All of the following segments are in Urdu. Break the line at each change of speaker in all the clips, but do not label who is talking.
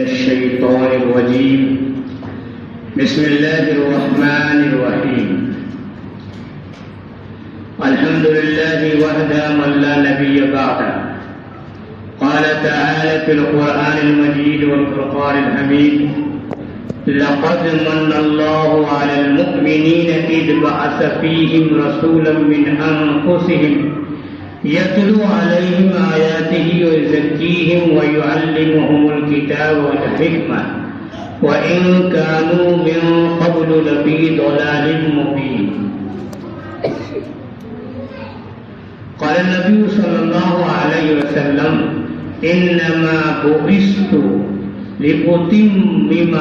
الشيطان الرجيم بسم الله الرحمن الرحيم الحمد لله وحده من لا نبي بعده قال تعالى في القرآن المجيد والفرقان الحميد لقد من الله على المؤمنين إذ بعث فيهم رسولا من أنفسهم يتلو عليهم آياته ويزكيهم ويعلمهم الكتاب والحكمة وإن كانوا من قبل لفي ضلال مبين. قال النبي صلى الله عليه وسلم إنما بعثت لأتمم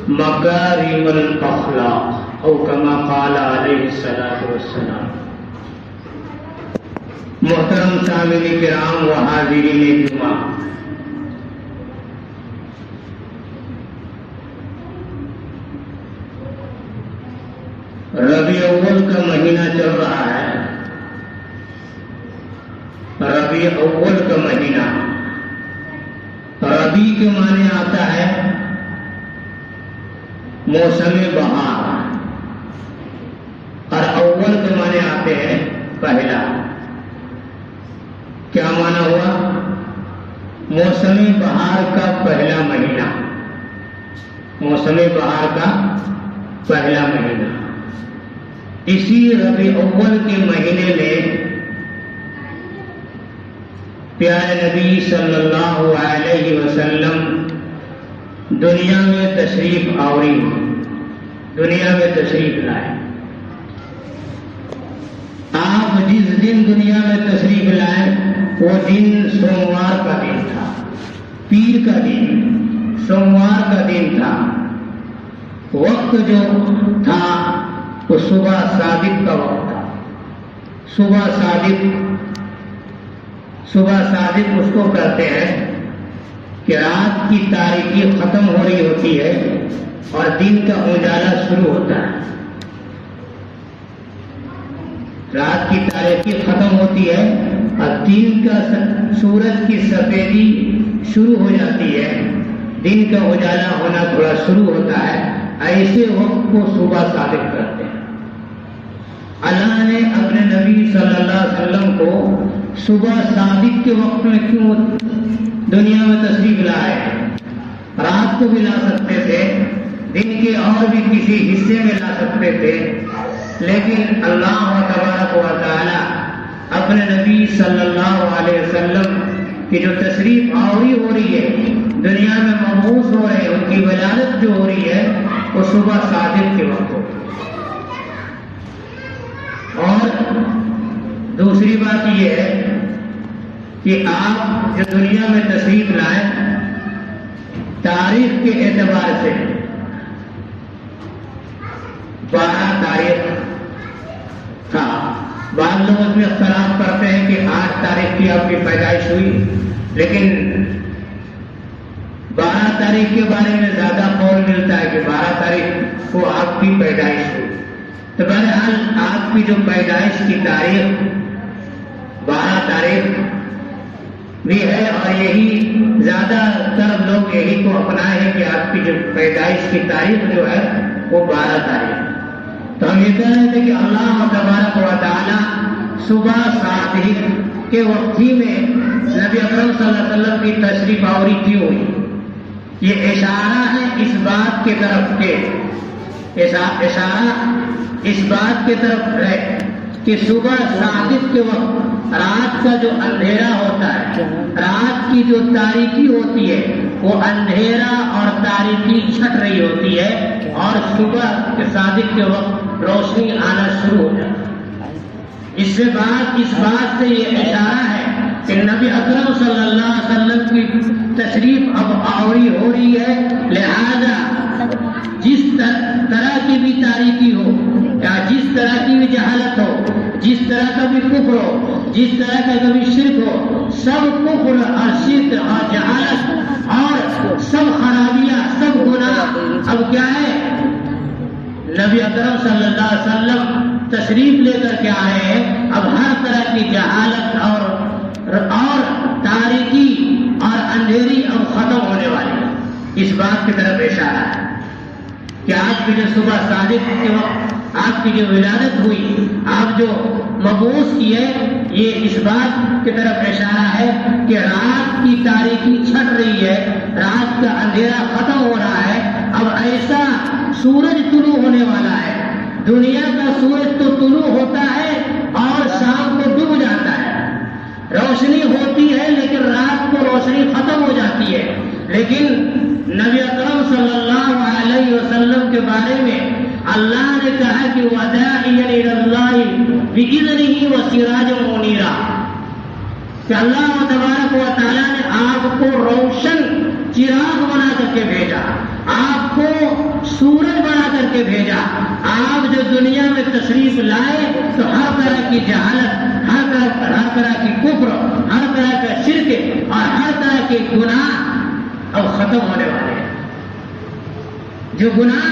مكارم الأخلاق أو كما قال عليه الصلاة والسلام. محترم سامعین کرام و حاضرین جمعہ، ربیع اول کا مہینہ چل رہا ہے. ربیع اول کا مہینہ، ربیع کے معنی آتا ہے موسم بہار، اور اول کے معنی آتے ہیں پہلا. کیا معنی ہوا؟ موسم بہار کا پہلا مہینہ، موسم بہار کا پہلا مہینہ. اسی ربیع اول کے مہینے میں پیارے نبی صلی اللہ علیہ وسلم دنیا میں تشریف آوری، دنیا میں تشریف لائے. آپ جس دن دنیا میں تشریف لائے وہ دن سوموار کا دن تھا، پیر کا دن، سوموار کا دن تھا. وقت جو تھا وہ صبح صادق کا وقت تھا. صبح صادق اس کو کہتے ہیں کہ رات کی تاریکی ختم ہو رہی ہوتی ہے اور دن کا اجالا شروع ہوتا ہے. رات کی تاریکی ختم ہوتی ہے اور دن کا سورج کی سفیدی شروع ہو جاتی ہے، دن کا اجالا ہونا تھوڑا شروع ہوتا ہے. ایسے وقت کو صبح صادق کرتے ہیں. اللہ نے اپنے نبی صلی اللہ علیہ وسلم کو صبح صادق کے وقت میں کیوں دنیا میں تشریف لائے؟ رات کو بھی لا سکتے تھے، دن کے اور بھی کسی حصے میں لا سکتے تھے، لیکن اللہ تبارک و تعالی اپنے نبی صلی اللہ علیہ وسلم کی جو تشریف آوری ہو رہی ہے، دنیا میں مبعوث ہو رہے ہیں، ان کی ولادت جو ہو رہی ہے وہ صبح صادق کے وقت ہو. اور دوسری بات یہ ہے کہ آپ جو دنیا میں تشریف لائیں، تاریخ کے اعتبار سے 12 تاریخ تھا. بعض لوگ اس میں اختلاف کرتے ہیں کہ 8 تاریخ کی آپ کی پیدائش ہوئی، لیکن 12 تاریخ کے بارے میں زیادہ قول ملتا ہے کہ 12 تاریخ کو آپ کی پیدائش ہوئی. تو بہرحال آپ کی جو پیدائش کی تاریخ 12 تاریخ بھی ہے، اور یہی زیادہ تر لوگ یہی کو اپنائے ہیں کہ آپ کی جو پیدائش کی تاریخ جو ہے وہ 12 تاریخ. تو ہم یہ کہہ رہے تھے کہ اللہ تبارک و تعالی صبح صادق کے وقت ہی میں نبی اکرم صلی اللہ علیہ وسلم کی تشریف آوری کیوں ہوئی؟ یہ اشارہ ہے اس بات کے طرف کے اشارہ اس بات کی طرف ہے کہ صبح صادق کے وقت رات کا جو اندھیرا ہوتا ہے، رات کی جو تاریکی ہوتی ہے، وہ اندھیرا اور تاریکی چھٹ رہی ہوتی ہے، اور صبح کے صادق کے وقت روشنی آنا شروع ہو جاتی ہے. اس بات سے یہ اشارہ ہے کہ نبی اکرم صلی اللہ علیہ وسلم کی تشریف اب آوری ہو رہی ہے. لہذا جس طرح کی بھی تاریکی ہو، یا جس طرح کی بھی جہالت ہو، جس طرح کا بھی کفر ہو، جس طرح کا بھی شرک ہو، سب کفر اور شرک اور جہالت اور سب خرابیاں، سب گناہ اب کیا ہے؟ نبی اکرم صلی اللہ علیہ وسلم تشریف لے کر کے آئے ہیں. اب ہر طرح کی جہالت اور تاریکی اور اندھیری اب ختم ہونے والی ہے. اس بات کی طرف اشارہ ہے کہ آپ کی جو صبح صادق کے وقت آپ کی جو ولادت ہوئی، آپ جو مبعوث کی ہے، یہ اس بات کی طرف اشارہ ہے کہ رات کی تاریکی چھٹ رہی ہے، رات کا اندھیرا ختم ہو رہا ہے، اب ایسا سورج طلوع ہونے والا ہے۔ دنیا کا سورج تو طلوع ہوتا ہے اور شام کو ڈوب جاتا ہے، روشنی ہوتی ہے لیکن رات کو روشنی ختم ہو جاتی ہے۔ لیکن نبی اکرم صلی اللہ علیہ وسلم کے بارے میں اللہ نے کہا کہ وَدَاعِيًا إِلَى اللَّهِ بِإِذْنِهِ وَسِرَاجًا مُنِيرًا، کہ اللہ تبارک و تعالیٰ نے آپ کو روشن چراغ بنا کر کے بھیجا، آپ کو سورج بنا کر کے بھیجا۔ آپ جو دنیا میں تشریف لائے تو ہر طرح کی جہالت، ہر طرح کی کفر، ہر طرح کا شرک اور ہر طرح کے گناہ اب ختم ہونے والے ہیں۔ جو گناہ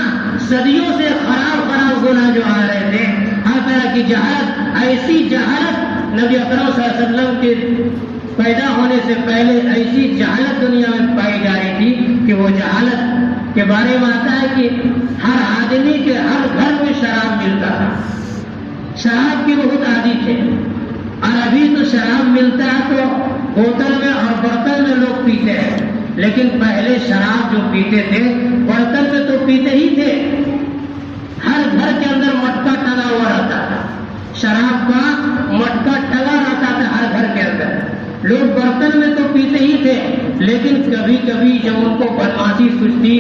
صدیوں سے خراب گناہ جو آ رہے تھے، ہر طرح کی جہالت، ایسی جہالت نبی اکرم صلی اللہ علیہ وسلم کے پیدا ہونے سے پہلے ایسی جہالت دنیا میں پائی جا رہی تھی کہ وہ جہالت کے بارے میں آتا ہے کہ ہر آدمی کے ہر گھر میں شراب ملتا تھا، شراب کی بہت عادی تھے، اور ابھی تو شراب ملتا ہے تو بوتل میں اور برتن میں لوگ پیتے ہیں، لیکن پہلے شراب جو پیتے تھے برتن میں تو پیتے ہی تھے، ہر گھر کے اندر مٹکا ٹنگا ہوا رہتا تھا، شراب کا مٹکا ٹنگا رہتا تھا ہر گھر کے اندر، لوگ برتن میں تو پیتے ہی تھے، لیکن کبھی کبھی جب ان کو بدماشی سوچتی،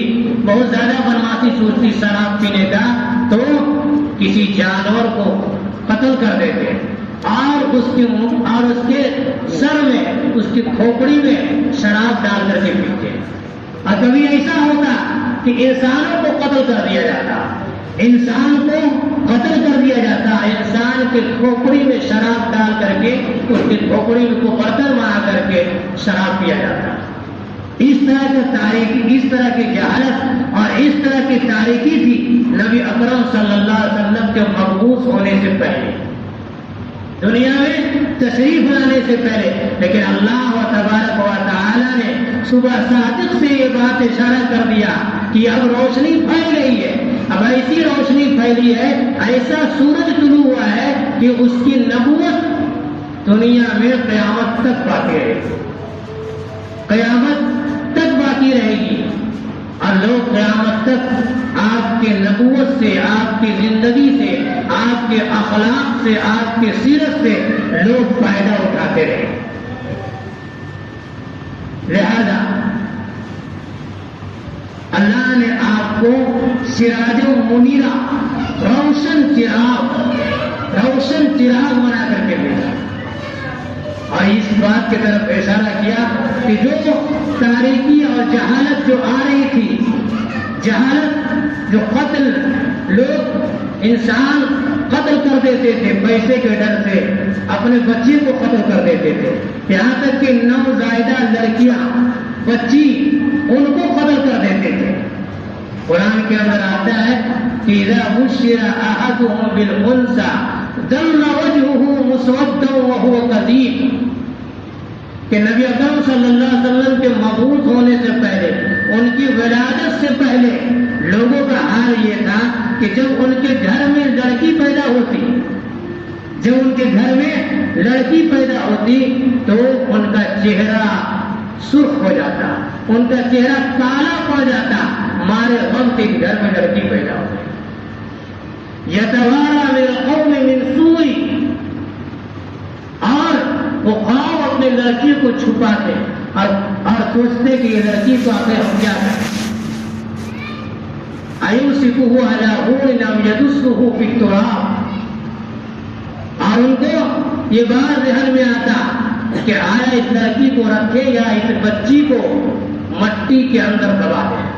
بہت زیادہ بدماشی سوچتی شراب پینے کا، تو کسی جانور کو قتل کر دیتے اور اس کے سر میں، اس کی کھوپڑی میں شراب ڈال کر کے پیتے۔ اور کبھی ایسا ہوتا کہ انسانوں کو قتل کر دیا جاتا، انسان کو قتل کر دیا جاتا، انسان کے کھوپڑی میں شراب ڈال کر کے اس کی کھوپڑی کو برتن بنا کر کے شراب پیا جاتا۔ اس طرح کی تاریکی، اس طرح کی جہالت اور اس طرح کی تاریکی تھی نبی اکرم صلی اللہ علیہ وسلم کے مبعوث ہونے سے پہلے، دنیا میں تشریف لانے سے پہلے۔ لیکن اللہ تبارک و تعالی نے صبح صادق سے یہ بات اشارہ کر دیا کہ اب روشنی پھیل گئی ہے، اب ایسی روشنی پھیلی ہے، ایسا سورج طلوع ہوا ہے کہ اس کی نبوت دنیا میں قیامت تک باقی رہے گی، قیامت تک باقی رہے گی، اور لوگ قیامت تک آپ کے نبوت سے، آپ کی زندگی سے، آپ کے اخلاق سے، آپ کے سیرت سے لوگ فائدہ اٹھاتے رہے۔ لہذا اللہ نے آپ کو سراج منیرہ، روشن چراغ بنا کر کے بھیجا، اور اس بات کی طرف اشارہ کیا کہ جو تاریکی اور جہالت جو آ رہی تھی، جہالت جو قتل، لوگ انسان قتل کر دیتے تھے پیسے کے ڈر سے، اپنے بچے کو قتل کر دیتے تھے، یہاں تک کہ نوزائیدہ لڑکیاں، بچی، ان کو قتل کر دیتے تھے۔ قرآن کے اندر آتا ہے کہ اذا بشر احدهم بالانثى ظل وجهه مسودا وهو كظيم، کہ نبی اکرم صلی اللہ علیہ وسلم کے مبعوث ہونے سے پہلے، ان کی ولادت سے پہلے لوگوں کا حال یہ تھا کہ جب ان کے گھر میں لڑکی پیدا ہوتی، جب ان کے گھر میں لڑکی پیدا ہوتی تو ان کا چہرہ سرخ ہو جاتا، ان کا چہرہ کالا پڑ جاتا، مارے غم کے گھر میں لڑکی پیدا ہو گئی، یتوارا من القوم من سوء، اور وہ قوم اپنے لڑکی کو چھپاتے اور سوچتے کہ یہ لڑکی کو آخر ہم کیا کریں، ایمسکہ علی ہون ام یدسہ فی التراب، اور ان کو یہ بات ذہن میں آتا کہ آیا اس لڑکی کو رکھے یا اس بچی کو مٹی کے اندر دبا دیں۔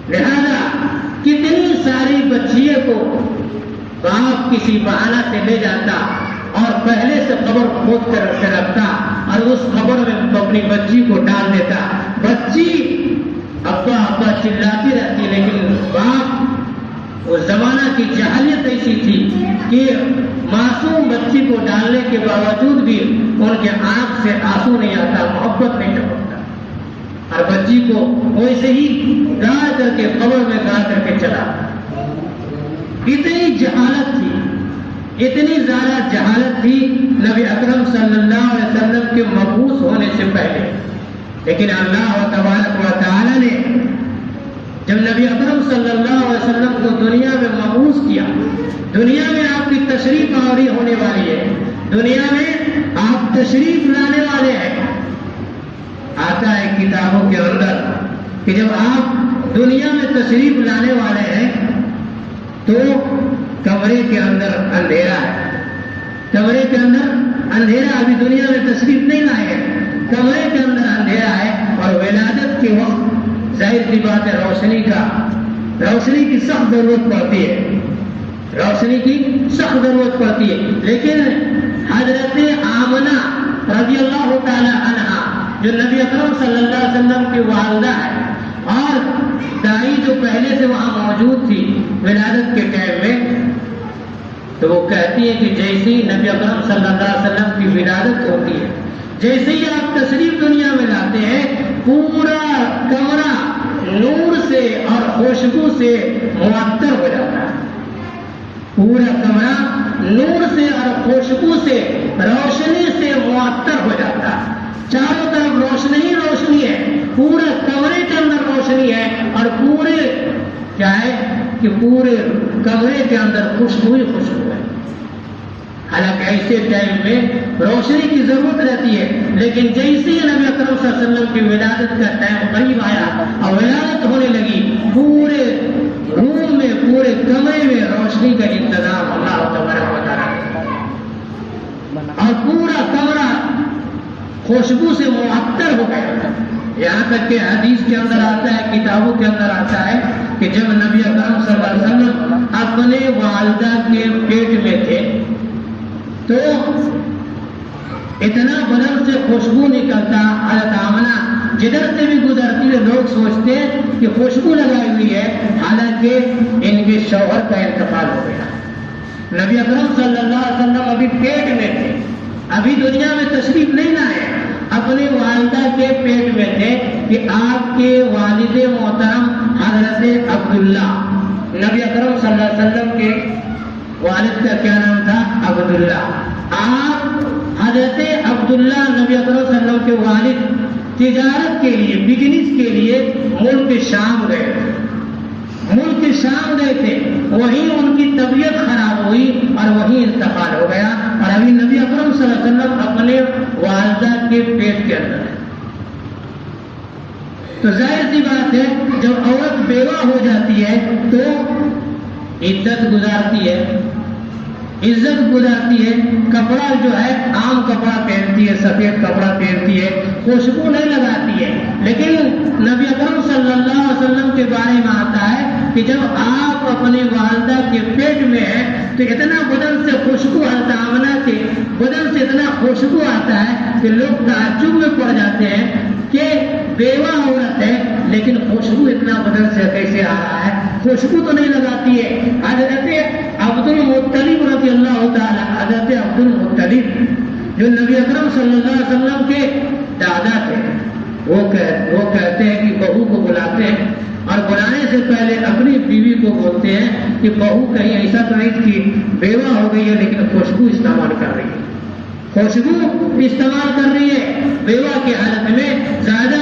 لہذا کتنی ساری بچیوں کو باپ کسی بہانہ سے لے جاتا اور پہلے سے قبر کھود کر رکھتا اور اس قبر میں اپنی بچی کو ڈال دیتا، بچی ابا ابا چلاتی رہتی، لیکن باپ، اس زمانہ کی جہالت ایسی تھی کہ معصوم بچی کو ڈالنے کے باوجود بھی ان کے آنکھ سے آنسو نہیں آتا، محبت نہیں ٹپکتا، اور بچی کو ویسے ہی گاڑ کر کے قبر میں گاڑ کر کے چلا. اتنی جہالت تھی، اتنی زیادہ جہالت تھی نبی اکرم صلی اللہ علیہ وسلم کے مبعوث ہونے سے پہلے. لیکن اللہ تبارک و تعالی نے جب نبی اکرم صلی اللہ علیہ وسلم کو دنیا میں مبعوث کیا، دنیا میں آپ کی تشریف آوری ہونے والی ہے، دنیا میں آپ تشریف لانے والے ہیں. آتا ہے کتابوں کے اندر کہ جب آپ دنیا میں تشریف لانے والے ہیں تو کمرے کے اندر اندھیرا ہے، کمرے کے اندر اندھیرا، ابھی دنیا میں تشریف نہیں لائے ہیں، کمرے کے اندر اندھیرا ہے. اور ولادت کے وقت ظاہر سی بات ہے روشنی کی سخت ضرورت پڑتی ہے، روشنی کی سخت ضرورت پڑتی ہے. لیکن حضرت آمنہ رضی اللہ تعالی عنہا جو نبی اکرم صلی اللہ علیہ وسلم کی والدہ ہے اور دائی جو پہلے سے وہاں موجود تھی ولادت کے ٹائم میں، تو وہ کہتی ہے کہ جیسے ہی نبی اکرم صلی اللہ علیہ وسلم کی ولادت ہوتی ہے، جیسے ہی آپ تشریف دنیا میں لاتے ہیں، پورا کمرہ نور سے اور خوشبو سے معطر ہو جاتا ہے. پورا کمرہ نور سے اور خوشبو سے، روشنی سے معطر ہو جاتا ہے. چاروں طرف روشنی ہی روشنی ہے، پورا کمرے کے اندر روشنی ہے اور پورے کیا ہے کہ پورے کمرے کے اندر خوشبو ہی خوشبو ہے. حالانکہ ایسے ٹائم میں روشنی کی ضرورت رہتی ہے، لیکن جیسے ہی نبی اکرم صلی اللہ علیہ وسلم کی ولادت کا ٹائم قریب آیا اور ولادت ہونے لگی، پورے روم میں، پورے کمرے میں روشنی کا انتظام اللہ تبارک و تعالی اور پورا کمرہ خوشبو سے معطر ہو گیا. یہاں تک کہ حدیث کے اندر آتا ہے، کتابوں کے اندر آتا ہے کہ جب نبی اکرم صلی اللہ علیہ وسلم اپنے والدہ کے پیٹ میں تھے تو اتنا بدن سے خوشبو نکلتا. حضرت آمنہ جدھر سے بھی گزرتی ہے لوگ سوچتے کہ خوشبو لگائی ہوئی ہے، حالانکہ ان کے شوہر کا انتقال ہو گیا. نبی اکرم صلی اللہ علیہ وسلم ابھی پیٹ میں تھے، ابھی دنیا میں تشریف نہیں لائے، اپنی والدہ کے پیٹ میں تھے کہ آپ کے والد محترم حضرت عبداللہ، نبی اکرم صلی اللہ علیہ وسلم کے والد کا کیا نام تھا؟ عبداللہ. آپ حضرت عبداللہ نبی اکرم صلی اللہ علیہ وسلم کے والد تجارت کے لیے، بزنس کے لیے ملک شام گئے، ملک شام گئے تھے. وہیں ان کی طبیعت خراب ہوئی اور وہیں انتقال ہو گیا. اور ابھی نبی اکرم صلی اللہ علیہ وسلم اپنے والدہ کے پیٹ کے اندر ہے. تو ظاہر سی بات ہے جب عورت بیوہ ہو جاتی ہے تو عزت گزارتی ہے، عزت گزارتی ہے. کپڑا جو ہے عام کپڑا پہنتی ہے، سفید کپڑا پہنتی ہے، خوشبو نہیں لگاتی ہے. لیکن نبی اکرم صلی اللہ علیہ وسلم کے بارے میں آتا ہے کہ جب آپ اپنی والدہ کے پیٹ میں ہیں تو اتنا بدن سے خوشبو، حضرت آمنہ کے بدن سے اتنا خوشبو آتا ہے کہ لوگ تعجب میں پڑ جاتے ہیں کہ بیوہ عورت ہے لیکن خوشبو اتنا بدن سے کیسے آ رہا ہے، خوشبو تو نہیں لگاتی ہے. حضرت عبد المطلب رضی اللہ تعالی، حضرت عبد المطلب جو نبی اکرم صلی اللہ علیہ وسلم کے دادا تھے، وہ کہتے ہیں کہ بہو کو بلاتے ہیں اور بلانے سے پہلے اپنی بیوی کو بولتے ہیں کہ بہو کہیں ایسا تو نہیں کہ بیوہ ہو گئی ہے لیکن خوشبو استعمال کر رہی ہے، خوشبو استعمال کر رہی ہے. بیوہ کی حالت میں زیادہ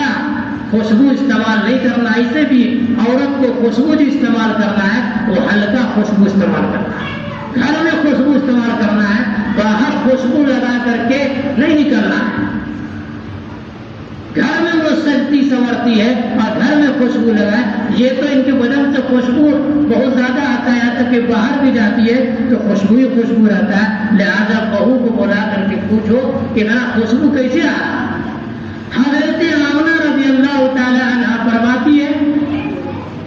خوشبو استعمال نہیں کرنا. ایسے بھی عورت کو خوشبو جو استعمال کرنا ہے وہ ہلکا خوشبو استعمال کرنا ہے، گھر میں خوشبو استعمال کرنا ہے، باہر خوشبو لگا کر کے نہیں نکلنا ہے. گھر میں وہ سجتی سنورتی ہے اور گھر میں خوشبو لگائے. یہ تو ان کے بدن سے خوشبو بہت زیادہ آتا ہے، یہاں تک کہ باہر بھی جاتی ہے تو خوشبو ہی خوشبو رہتا ہے. لہذا بہو کو بلا کر کے پوچھو کہ نا خوشبو کیسے آ رہا. حضرت آمنہ رضی اللہ تعالی عنہ فرماتی ہے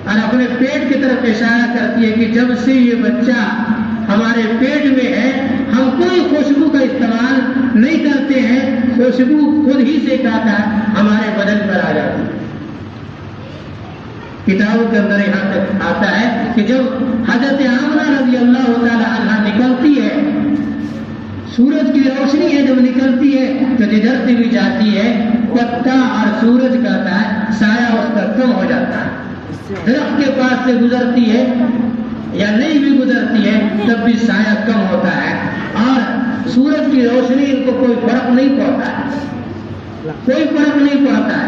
اور اپنے پیٹ کی طرف اشارہ کرتی ہے کہ جب سے یہ بچہ ہمارے پیٹ میں ہے ہم کوئی خوشبو کا استعمال نہیں کرتے ہیں، خوشبو خود ہی سے کہتا ہے ہمارے بدن پر آ جاتی ہے. کتابوں کے اندر یہاں تک آتا ہے کہ جب حضرت آمنہ رضی اللہ تعالی عنہ نکلتی ہے، سورج کی روشنی ہے جب نکلتی ہے تو جدھر سے بھی جاتی ہے پتا اور سورج کہتا ہے سایہ اس کا کم ہو جاتا ہے. درخت کے پاس سے گزرتی ہے یا نہیں بھی گزرتی ہے تب بھی سایہ کم ہوتا ہے، اور سورج کی روشنی ان کو کوئی فرق نہیں پڑتا ہے، کوئی فرق نہیں پڑتا ہے.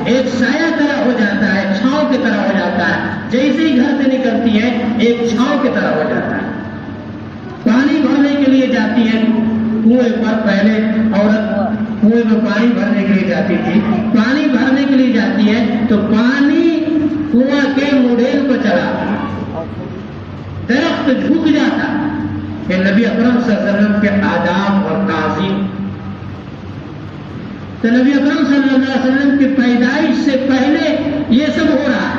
ایک سایہ طرح ہو جاتا ہے، چھاؤں کی طرح ہو جاتا ہے. جیسے ہی گھر سے نکلتی ہے ایک چھاؤں کی طرح ہو جاتا ہے. پانی بھرنے کے لیے جاتی ہے کنویں پر، پہلے عورت کنویں میں پانی بھرنے کے لیے جاتی تھی. پانی بھرنے کے لیے جاتی ہے تو پانی کنواں کے مڈیل کو چلا، درخت جھک جاتا. کہ نبی اکرم صلی اللہ علیہ وسلم کے آداب اور تعظیم. تو نبی اکرم صلی اللہ علیہ وسلم کی پیدائش سے پہلے یہ سب ہو رہا ہے،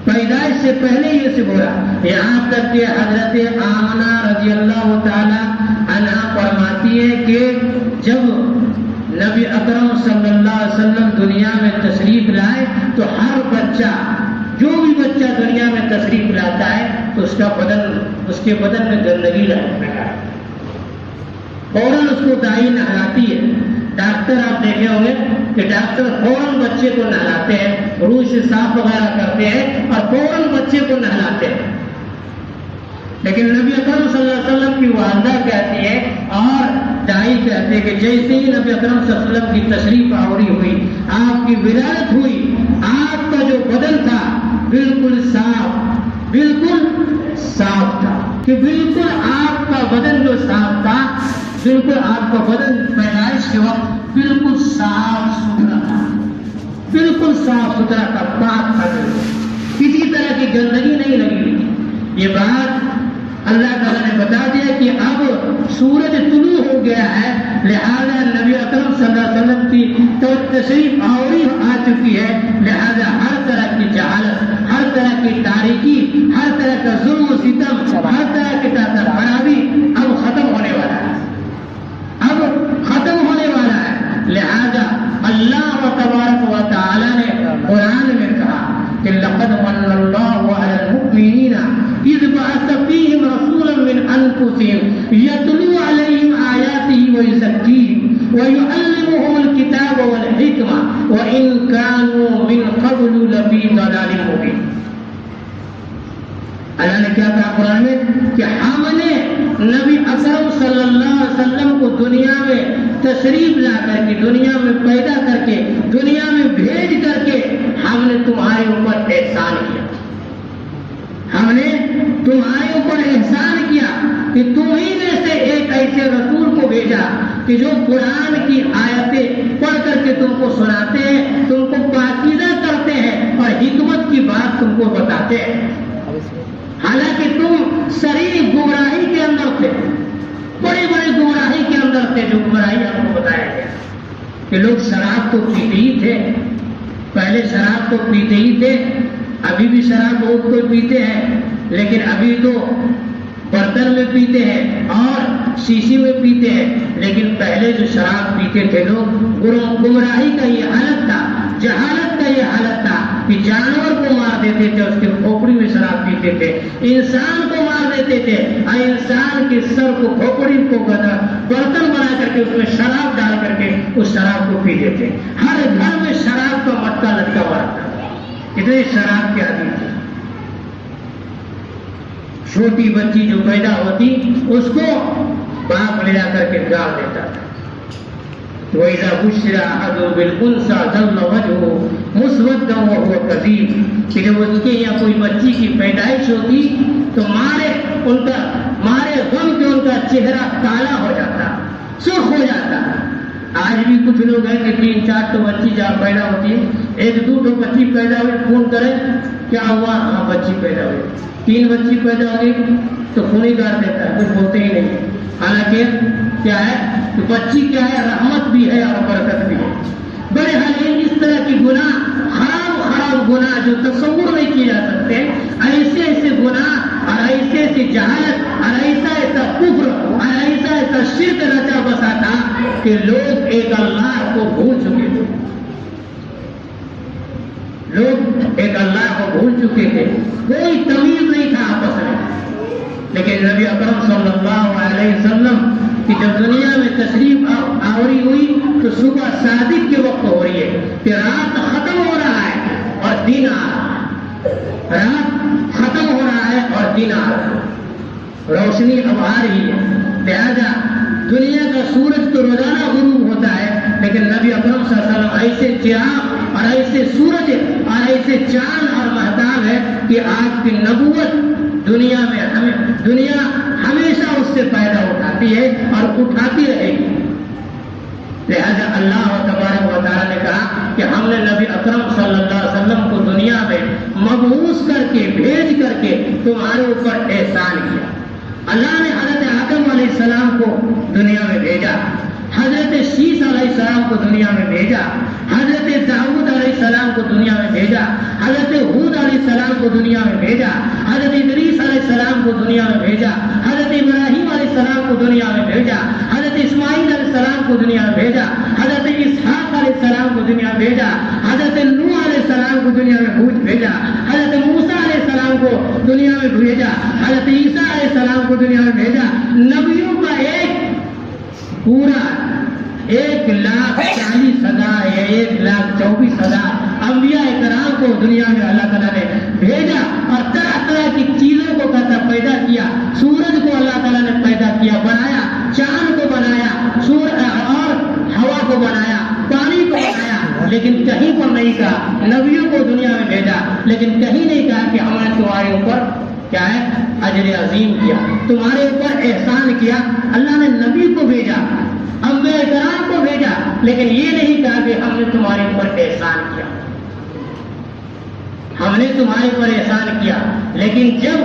پیدائش سے پہلے یہ سب ہو رہا ہے. یہاں تک کہ حضرت آمنہ رضی اللہ تعالی عنہا فرماتی ہے کہ جب نبی اکرم صلی اللہ علیہ وسلم دنیا میں تشریف لائے تو ہر بچہ، جو بھی بچہ دنیا میں تشریف لاتا ہے تو اس کے بدن میں گندگی لگتا ہے، فوراً اس کو دائی نہلاتی ہے. ڈاکٹر آپ دیکھے ہوں گے کہ ڈاکٹر فوراً بچے کو نہلاتے ہیں، روح سے صاف وغیرہ کرتے ہیں اور فوراً بچے کو نہلاتے ہیں. لیکن نبی اکرم صلی اللہ علیہ وسلم کی والدہ کہتی ہے اور دائی کہتے ہیں کہ جیسے ہی نبی اکرم صلی اللہ علیہ وسلم کی تشریف آوری ہوئی، آپ کی ولادت ہوئی، آپ کا جو بدن تھا بالکل صاف تھا. کہ بالکل آپ کا بدن جو صاف تھا، بالکل آپ کا بدن پیدائش کے وقت بالکل صاف ستھرا تھا، بالکل صاف ستھرا تھا، پاک تھا، کسی طرح کی گندگی نہیں لگی ہوئی تھی. یہ بات اللہ تعالیٰ نے بتا دیا کہ اب سورج طلوع ہو گیا ہے، لہذا نبی اکرم صلی اللہ علیہ وسلم کی تو تشریف آوری آ چکی ہے. لہذا ہر طرح کی جہالت، ہر طرح کی تاریکی، ہر طرح کا ظلم و ستم، ہر طرح کی خرابی اب ختم ہونے والا ہے، اب ختم ہونے والا ہے. لہذا اللہ تبارک و تعالی نے قرآن میں کہا کہ لقد من اللہ علی المؤمنین اذ بعث فیہم رسولا من انفسہم یتلو علیہم آیاتہ ویزکیہم ویعلمہم الکتاب والحکمہ وإن كانوا من قبل لفی ضلال مبین. اللہ نے کیا کہا قرآن میں کہ ہم نے نبی اکرم صلی اللہ علیہ وسلم کو دنیا میں تشریف لا کر کے، دنیا میں پیدا کر کے، دنیا میں بھیج کر کے ہم نے تمہارے اوپر احسان کیا. ہم نے تمہارے اوپر احسان کیا کہ تمہیں میں سے ایک ایسے رسول کو بھیجا کہ جو قرآن کی آیتیں پڑھ کر کے تم کو سناتے ہیں، تم کو پاکیزہ کرتے ہیں اور حکمت کی بات تم کو بتاتے ہیں. حالانکہ تم سری گمراہی کے اندر تھے، بڑی بڑی گمراہی کے اندر تھے. جو گمراہی آپ کو بتایا گیا کہ لوگ شراب تو پیتے ہی تھے، پہلے شراب تو پیتے ہی تھے، ابھی بھی شراب بہت کوئی پیتے ہیں، لیکن ابھی تو برتن میں پیتے ہیں اور شیشی میں پیتے ہیں. لیکن پہلے جو شراب پیتے تھے لوگ، گمراہی کا یہ حالت تھا، جہالت کا یہ حالت تھا کہ جانور کو مار دیتے تھے، اس کے کھوپڑی میں شراب پیتے تھے. انسان کو مار دیتے تھے اور انسان کے سر کو، کھوپڑی کو برتن بنا کر کے اس میں شراب ڈال کر کے اس شراب کو پیتے تھے. ہر گھر میں شراب کا مٹکا لٹکا ہوا تھا، اتنے شراب کے عادی تھے. چھوٹی بچی جو پیدا ہوتی اس کو باپ لے جا کر کے گاڑ دیتا تھا. وَإِذَا بُشِّرَ أَحَدُهُم بِالْأُنثَىٰ ظَلَّ وَجْهُهُ مُسْوَدًّا وَهُوَ كَظِيمٌ. کہ جب اس کے یہاں کوئی بچی کی پیدائش ہوتی تو مارے غم کے ان کا چہرہ کالا ہو جاتا، سرخ ہو جاتا. آج بھی کچھ لوگ ہیں کہ 3-4 تو بچی جہاں پیدا ہوتی ہے، 1-2 بچی پیدا ہوئی، فون کرے کیا ہوا، ہاں بچی پیدا ہوئی. 3 بچی پیدا ہو گئی تو خون ہی گاڑ دیتا ہے، کچھ بولتے ہی نہیں. حالانکہ کیا ہے کہ بچی کیا ہے، رحمت بھی ہے اور برکت بھی ہے. بڑے حال اس طرح کی گناہ، خراب گناہ جو تصور نہیں کیے جا سکتے، ایسے گناہ اور ایسے جہالت اور ایسا کفر اور ایسا شرک رچا بسا تھا کہ لوگ ایک اللہ کو بھول چکے تھے. لوگ ایک اللہ کو بھول چکے تھے، کوئی تمیز نہیں تھا آپس میں. لیکن نبی اکرم صلی اللہ علیہ وسلم کہ جب دنیا میں تشریف آوری ہوئی تو صبح صادق کے وقت ہو رہی ہے کہ رات ختم ہو رہا ہے اور دن آ رہا ہے، رات ختم ہو رہا ہے اور دن آ رہا ہے، روشنی اب آ رہی ہے۔ لہذا دنیا کا سورج تو روزانہ غروب ہوتا ہے، لیکن نبی اکرم صلی اللہ علیہ وسلم ایسے چراغ اور ایسے سورج اور ایسے چاند اور مہتاب ہے کہ آپ کی نبوت دنیا ہمیشہ اس سے پیدا اٹھاتی ہے اور اٹھاتی رہے گی۔ لہذا اللہ تبارک و تعالیٰ نے کہا کہ ہم نے نبی اکرم صلی اللہ علیہ وسلم کو دنیا میں مبعوث کر کے بھیج کر کے تمہارے اوپر احسان کیا۔ اللہ نے حضرت آدم علیہ السلام کو دنیا میں بھیجا، حضرت شیس علیہ السلام کو دنیا میں بھیجا، حضرت داؤد علیہ السلام کو دنیا میں بھیجا، حضرت ہود علیہ السلام کو دنیا میں بھیجا، حضرت ادریس علیہ السلام کو دنیا میں بھیجا، حضرت ابراہیم علیہ السلام کو دنیا میں بھیجا، حضرت اسماعیل علیہ السلام کو دنیا میں بھیجا، حضرت اسحاق علیہ السلام کو دنیا میں بھیجا، حضرت نوح علیہ السلام کو دنیا میں بھیجا، حضرت موسیٰ علیہ السلام کو دنیا میں بھیجا، حضرت عیسیٰ علیہ السلام کو دنیا میں بھیجا۔ نبیوں کا ایک پورا 1,40,000 یا 1,24,000 انبیاء کرام کو دنیا میں اللہ تعالیٰ نے بھیجا اور طرح طرح کی چیزوں کو پیدا کیا۔ سورج کو اللہ تعالیٰ نے پیدا کیا، بنایا، چاند کو بنایا، اور ہوا کو بنایا، پانی کو بنایا، لیکن کہیں پر نہیں کہا نبیوں کو دنیا میں بھیجا، لیکن کہیں نہیں کہا کہ ہم نے تمہارے اوپر کیا ہے اجر عظیم کیا، تمہارے اوپر احسان کیا۔ اللہ نے نبی کو بھیجا، انبیاء کرام کو بھیجا، لیکن یہ نہیں کہا کہ ہم نے تمہارے اوپر احسان کیا، ہم نے تمہارے اوپر احسان کیا۔ لیکن جب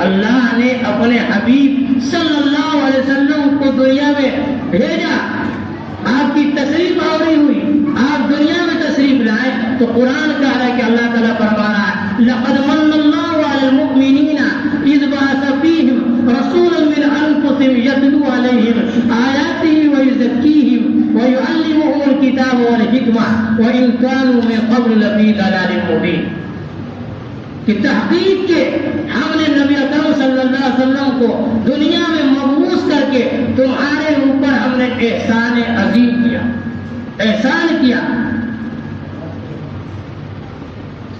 اللہ نے اپنے حبیب صلی اللہ علیہ وسلم کو دنیا میں بھیجا، آپ کی تشریف آوری ہوئی، آپ دنیا میں تشریف لائے، تو قرآن کہہ رہا ہے کہ اللہ تعالیٰ فرما رہا ہے لقد من اللہ علی المؤمنین اذ بعث فیہم رسولا من انفسہم یتلو علیہم آیاتہ ویزکیہم ویعلمہم الکتاب والحکمہ وإن كانوا من قبل لفی ضلال مبین۔ کہ تحقیق کے ہم نے نبی اکرم صلی اللہ علیہ وسلم کو دنیا میں مبعوث کر کے تمہارے اوپر ہم نے احسان عظیم کیا، احسان کیا۔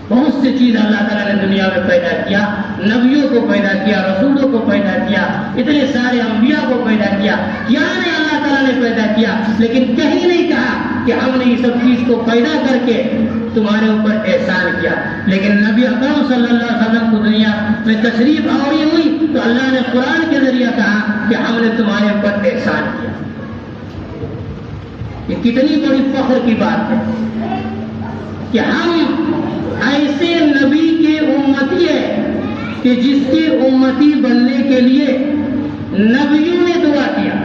بہت سی چیز اللہ تعالیٰ نے دنیا میں پیدا کیا، نبیوں کو پیدا کیا، رسولوں کو پیدا کیا، اتنے سارے انبیاء کو پیدا کیا، کیا نہیں اللہ تعالیٰ نے پیدا کیا، لیکن کہیں نہیں کہا کہ ہم نے یہ سب چیز کو پیدا کر کے تمہارے اوپر احسان کیا۔ لیکن نبی اکرم صلی اللہ علیہ وسلم کو دنیا میں تشریف آوری ہوئی تو اللہ نے قرآن کے ذریعے کہا کہ ہم نے تمہارے اوپر احسان کیا۔ یہ کتنی بڑی فخر کی بات ہے کہ ہم ایسے نبی کے امتی ہے کہ جس کے امتی بننے کے لیے نبیوں نے دعا کیا،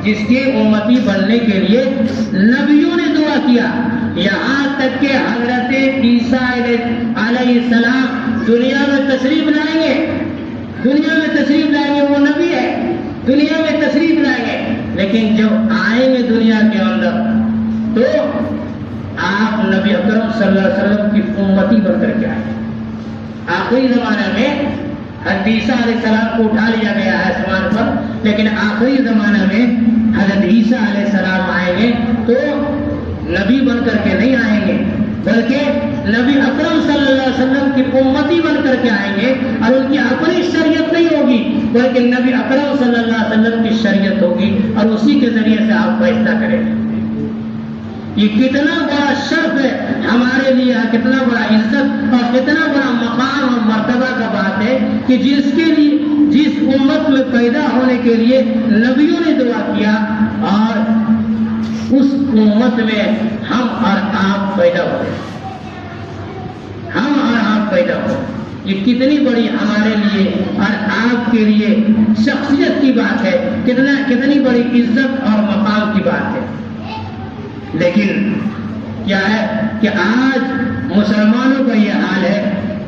جس کے امتی بننے کے لیے نبیوں نے دعا کیا، یہاں تک کہ حضرت عیسیٰ علیہ السلام دنیا میں تشریف لائیں گے، دنیا میں تشریف لائیں گے، وہ نبی ہے، دنیا میں تشریف لائیں گے، لیکن جب آئیں گے دنیا کے اندر تو آپ نبی اکرم صلی اللہ علیہ وسلم کی امتی بن کر کے آئے۔ آخری زمانہ میں حضرت عیسیٰ علیہ السلام کو اٹھا لیا گیا ہے آسمان پر، لیکن آخری زمانہ میں حضرت عیسیٰ علیہ السلام آئیں گے تو نبی بن کر کے نہیں آئیں گے، بلکہ نبی اکرم صلی اللہ علیہ وسلم کی امتی بن کر کے آئیں گے، اور ان کی اپنی شریعت نہیں ہوگی بلکہ نبی اکرم صلی اللہ علیہ وسلم کی شریعت ہوگی، اور اسی کے ذریعے سے آپ فیصلہ کریں گے۔ یہ کتنا بڑا شرف ہے ہمارے لیے، کتنا بڑا عزت اور کتنا بڑا مقام اور مرتبہ کا بات ہے کہ جس امت میں پیدا ہونے کے لیے نبیوں نے دعا کیا، اور اس امت میں ہم اور آپ پیدا ہوئے، ہم اور آپ پیدا ہوئے۔ یہ کتنی بڑی ہمارے لیے اور آپ کے لیے شخصیت کی بات ہے، کتنی بڑی عزت اور مقام کی بات ہے۔ لیکن کیا ہے کہ آج مسلمانوں کا یہ حال ہے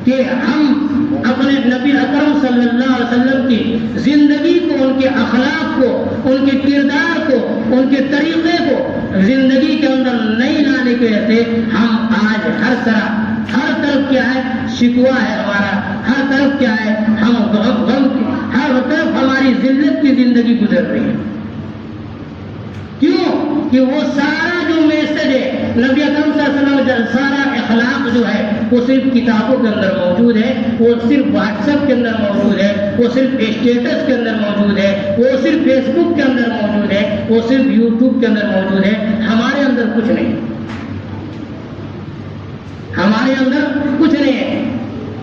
کہ ہم اپنے نبی اکرم صلی اللہ علیہ وسلم کی زندگی کو، ان کے اخلاق کو، ان کے کردار کو، ان کے طریقے کو زندگی کے اندر نہیں لانے کی وجہ سے ہم آج ہر طرف کیا ہے شکوہ ہے ہمارا، ہر طرف کیا ہے ہم غم، ہر طرف ہماری ذلت کی زندگی گزر رہی ہے۔ کہ وہ سارا جو میسج ہے نبی اکرم صلی اللہ علیہ وسلم کا سارا اخلاق جو ہے وہ صرف کتابوں کے اندر موجود ہے، وہ صرف واٹس ایپ کے اندر موجود ہے، وہ صرف اسٹیٹس کے اندر موجود ہے، وہ صرف فیس بک کے اندر موجود ہے، وہ صرف یوٹیوب کے اندر موجود ہے. ہمارے اندر کچھ نہیں، ہمارے اندر کچھ نہیں ہے.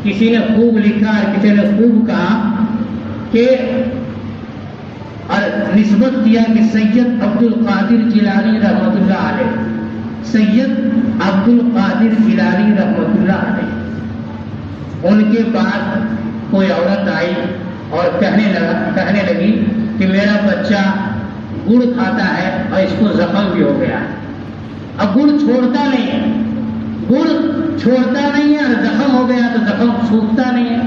کسی نے خوب لکھا اور کسی نے خوب کہا کہ اور نسبت کیا کہ سید عبد القادر جیلانی رحمۃ اللہ علیہ، سید عبد القادر جیلانی رحمۃ اللہ علیہ. ان کے بعد کوئی عورت آئی اور کہنے لگی کہ میرا بچہ گڑ کھاتا ہے اور اس کو زخم بھی ہو گیا. اب گڑ چھوڑتا نہیں ہے، گڑ چھوڑتا نہیں ہے اور زخم ہو گیا تو زخم سوکھتا نہیں ہے.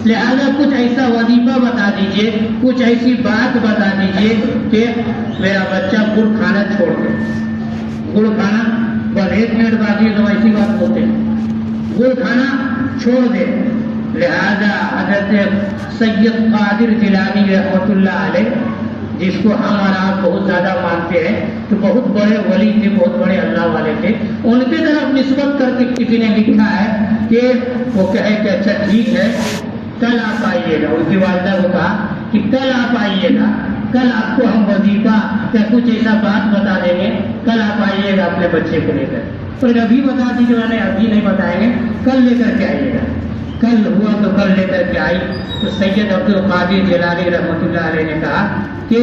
لہذا کچھ ایسا وظیفہ بتا دیجئے، کچھ ایسی بات بتا دیجئے کہ میرا بچہ گڑ کھانا چھوڑ دے. گڑ کھانا بس 1 منٹ باقی تو ایسی بات بولتے ہیں، گڑ کھانا چھوڑ دے. لہذا حضرت سید قادر جیلانی رحمۃ اللہ علیہ، جس کو ہم اور آپ بہت زیادہ مانتے ہیں، تو بہت بڑے ولی تھے، بہت بڑے اللہ والے تھے. ان کی طرف نسبت کر کے کسی نے لکھا ہے کہ وہ کہے کہ اچھا ٹھیک ہے کل آپ آئیے گا. ان کی والدہ کو کہا کہ کل آپ آئیے گا، کل آپ کو ہم وظیفہ یا کچھ ایسا بات بتا دیں گے، کل آپ آئیے گا اپنے بچے کو لے کر. پر ابھی بتا دیجیے، میں نے ابھی نہیں بتائیں گے، کل لے کر کے آئیے گا. کل ہوا تو کل لے کر کے آئی تو سید عبد القادر جیلانی رحمۃ اللہ علیہ نے کہا کہ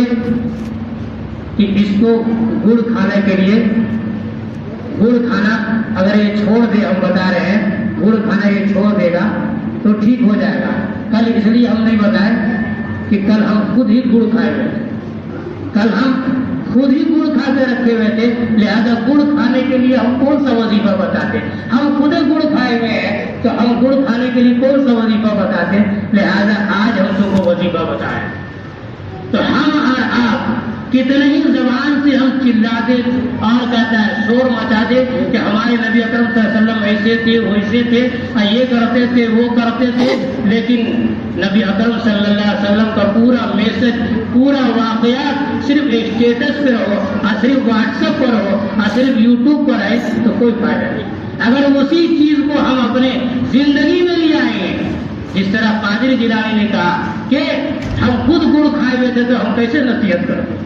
اس کو گڑ کھانے کے لیے، گڑ کھانا اگر یہ چھوڑ دے، ہم بتا رہے ہیں گڑ کھانا یہ چھوڑ دے گا تو ٹھیک ہو جائے گا. کل اس لیے ہم نہیں بتائیں کہ کل ہم خود ہی گڑ کھائے ہوئے تھے، کل ہم خود ہی گڑ کھا کے رکھے ہوئے تھے. لہذا گڑ کھانے کے لیے ہم کون سا وظیفہ بتاتے؟ ہم خود گڑ کھائے ہوئے ہیں تو ہم گڑ کھانے کے لیے کون سا وظیفہ بتاتے؟ لہذا آج ہم تم کو وظیفہ بتائیں. تو ہم اور آپ کتنے ہی زبان سے ہم چلاتے اور کہتا ہے شور مچاتے کہ ہمارے نبی اکرم صلی اللہ علیہ وسلم ایسے تھے ویسے تھے، یہ کرتے تھے وہ کرتے تھے. لیکن نبی اکرم صلی اللہ علیہ وسلم کا پورا میسج، پورا واقعات صرف اسٹیٹس پہ ہو اور صرف واٹس ایپ پر ہو اور صرف یوٹیوب پر ہے تو کوئی فائدہ نہیں. اگر اسی چیز کو ہم اپنے زندگی میں لے آئیں گے، جس طرح قادر جیلانی نے کہا کہ ہم خود گڑ کھائے ہوئے تھے تو ہم کیسے نصیحت کرتے؟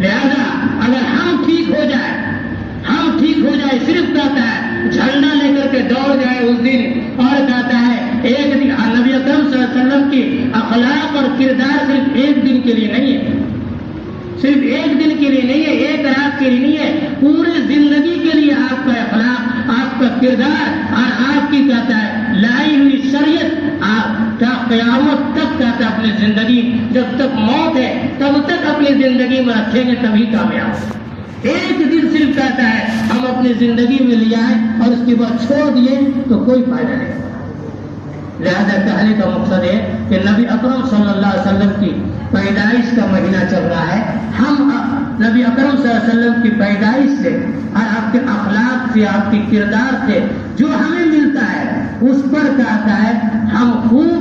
لہذا اگر ہم ٹھیک ہو جائے، ہم ٹھیک ہو جائے، صرف کہتا ہے جھنڈا لے کر کے دوڑ جائے اس دن، اور کہتا ہے ایک دن نبی اکرم صلی اللہ علیہ وسلم کی اخلاق اور کردار صرف ایک دن کے لیے نہیں ہے، صرف ایک دن کے لیے نہیں ہے، ایک رات کے لیے نہیں ہے، پوری زندگی کے لیے آپ کا اخلاق، آپ کا کردار اور آپ کی کہتا ہے لائی ہوئی شریعت آپ کا قیامت تک کہتا ہے اپنی زندگی، جب تک موت ہے تب تک اپنی زندگی میں رکھیں گے تبھی کامیاب. ایک دن صرف کہتا ہے ہم اپنی زندگی میں لے آئے اور اس کے بعد چھوڑ دیے تو کوئی فائدہ نہیں. لہذا کہنے کا مقصد ہے کہ نبی اکرم صلی اللہ علیہ وسلم کی پیدائش کا مہینہ چل رہا ہے. ہم نبی اکرم صلی اللہ علیہ وسلم کی پیدائش سے اور آپ کے اخلاق سے، آپ کے کردار سے جو ہمیں ملتا ہے اس پر کہتا ہے ہم خوب